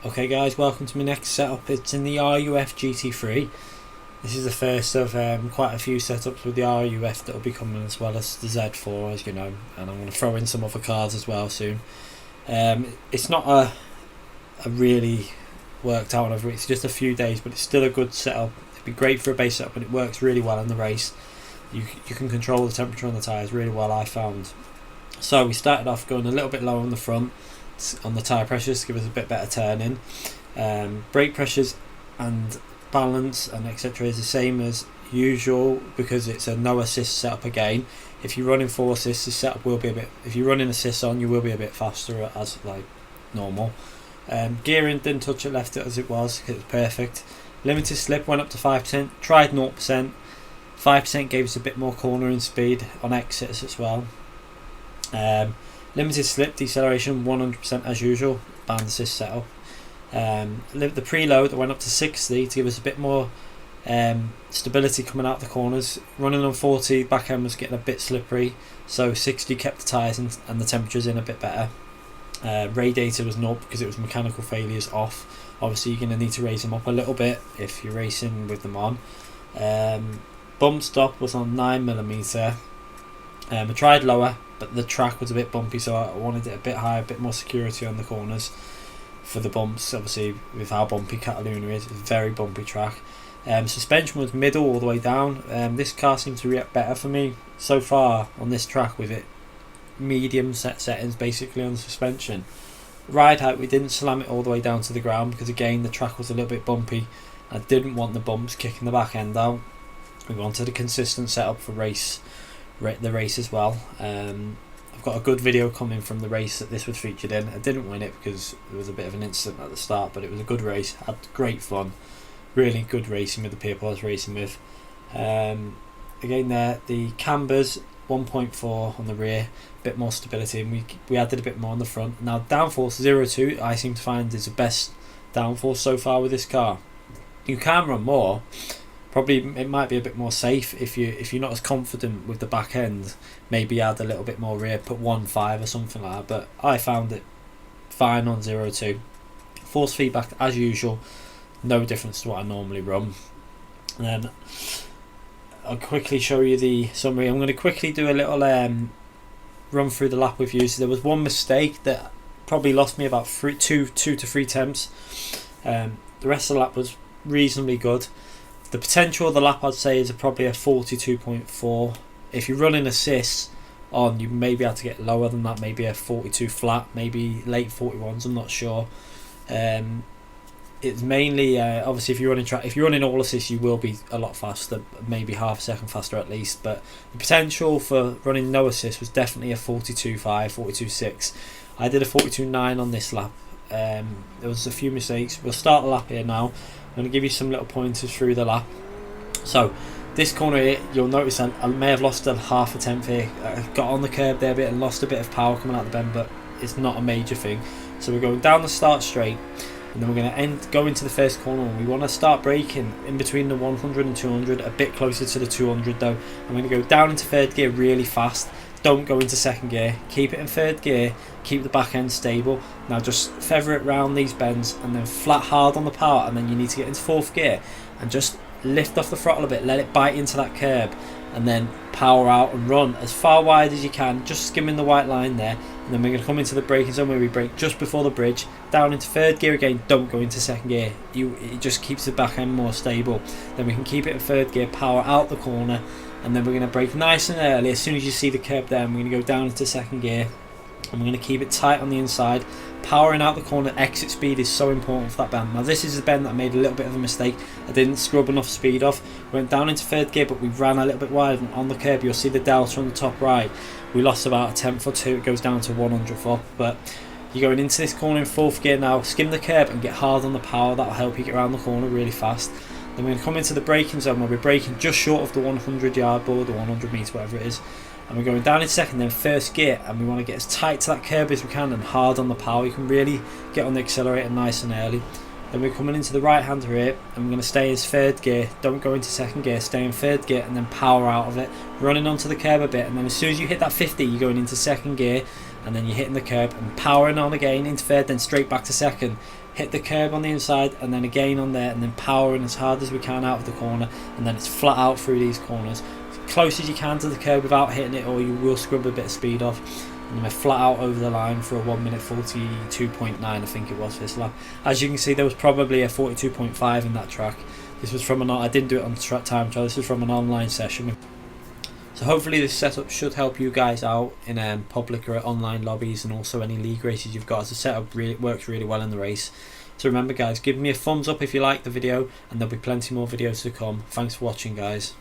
Okay guys, welcome to my next setup. It's in the Ruf Gt3. This is the first of quite a few setups with the Ruf that will be coming, as well as the Z4, as you know, and I'm going to throw in some other cards as well soon. It's not a really worked out over, it's just a few days, but it's still a good setup. It'd be great for a base setup, and it works really well in the race. You can control the temperature on the tyres really well, I found. So we started off going a little bit lower on the front on the tyre pressures to give us a bit better turning. Brake pressures and balance and etc is the same as usual because it's a no assist setup again. If you're running 4 assists, the setup will be a bit, if you're running assists on, you will be a bit faster as like normal. Gearing didn't touch it, left it as it was because it's perfect. Limited slip went up to 5%, tried 0%. 5% gave us a bit more cornering speed on exits as well. Limited slip deceleration 100% as usual, band assist setup. The preload that went up to 60 to give us a bit more stability coming out the corners. Running on 40, back end was getting a bit slippery, so 60 kept the tyres and the temperatures in a bit better. Radiator was 0 because it was mechanical failures off. Obviously you're going to need to raise them up a little bit if you're racing with them on. Bump stop was on 9mm. I tried lower, but the track was a bit bumpy, so I wanted it a bit higher, a bit more security on the corners for the bumps. Obviously with how bumpy Catalunya is, it's a very bumpy track. Suspension was middle all the way down. This car seems to react better for me so far on this track with it medium settings basically on the suspension. Ride height, we didn't slam it all the way down to the ground because again the track was a little bit bumpy. I didn't want the bumps kicking the back end out. We wanted a consistent setup for the race as well. I've got a good video coming from the race that this was featured in. I didn't win it because there was a bit of an incident at the start, but it was a good race. Had great fun, really good racing with the people I was racing with. Again there, the cambers 1.4 on the rear, a bit more stability, and we added a bit more on the front. Now downforce 0.2 I seem to find is the best downforce so far with this car. You can run more. Probably it might be a bit more safe if you're not as confident with the back end. Maybe add a little bit more rear, put 1.5 or something like that. But I found it fine on 0.2. Force feedback as usual, no difference to what I normally run. And then I'll quickly show you the summary. I'm going to quickly do a little run through the lap with you. So there was one mistake that probably lost me about 2 to 3 temps. The rest of the lap was reasonably good. The potential of the lap I'd say is probably a 42.4. If you're running assists on, you may be able to get lower than that, maybe a 42 flat, maybe late 41s, I'm not sure. It's mainly obviously if you're running all assists you will be a lot faster, maybe half a second faster at least, but the potential for running no assist was definitely a 42.5, 42.6. I did a 42.9 on this lap. There was a few mistakes. We'll start the lap here now. I'm going to give you some little pointers through the lap. So this corner here, you'll notice I may have lost a half a tenth here. I got on the curb there a bit and lost a bit of power coming out the bend, but it's not a major thing. So we're going down the start straight, and then we're going to go into the first corner, and we want to start braking in between the 100 and 200, a bit closer to the 200 though. I'm going to go down into third gear really fast. Don't go into second gear, keep it in third gear, keep the back end stable. Now just feather it round these bends and then flat hard on the power, and then you need to get into fourth gear and just lift off the throttle a bit, let it bite into that curb, and then power out and run as far wide as you can, just skimming the white line there. And then we're going to come into the braking zone where we brake just before the bridge, down into third gear again. Don't go into second gear, it just keeps the back end more stable. Then we can keep it in third gear, power out the corner, and then we're going to brake nice and early. As soon as you see the curb there, we're going to go down into second gear, and we're going to keep it tight on the inside, powering out the corner. Exit speed is so important for that bend. Now this is the bend that I made a little bit of a mistake. I didn't scrub enough speed off. Went down into third gear, but we ran a little bit wide, and on the curb you'll see the delta on the top right. We lost about a tenth or two. It goes down to 100th off, but you're going into this corner in fourth gear now. Skim the curb and get hard on the power. That'll help you get around the corner really fast. Then we're going to come into the braking zone where we're braking just short of the 100 yard board, or 100 metre, whatever it is. And we're going down in second, then first gear, and we want to get as tight to that curb as we can and hard on the power. You can really get on the accelerator nice and early. Then we're coming into the right hand here, and we're going to stay in third gear. Don't go into second gear, stay in third gear and then power out of it, running onto the curb a bit. And then as soon as you hit that 50, you're going into second gear, and then you're hitting the curb and powering on again into third, then straight back to second. hit the curb on the inside, and then again on there, and then powering as hard as we can out of the corner, and then it's flat out through these corners, as close as you can to the curb without hitting it, or you will scrub a bit of speed off. And then we're flat out over the line for a 1 minute 42.9, I think it was, this lap. As you can see, there was probably a 42.5 in that track. This was from I didn't do it on time trial, this was from an online session. So hopefully this setup should help you guys out in public or online lobbies, and also any league races you've got, as the setup works really well in the race. So remember guys, give me a thumbs up if you like the video, and there'll be plenty more videos to come. Thanks for watching guys.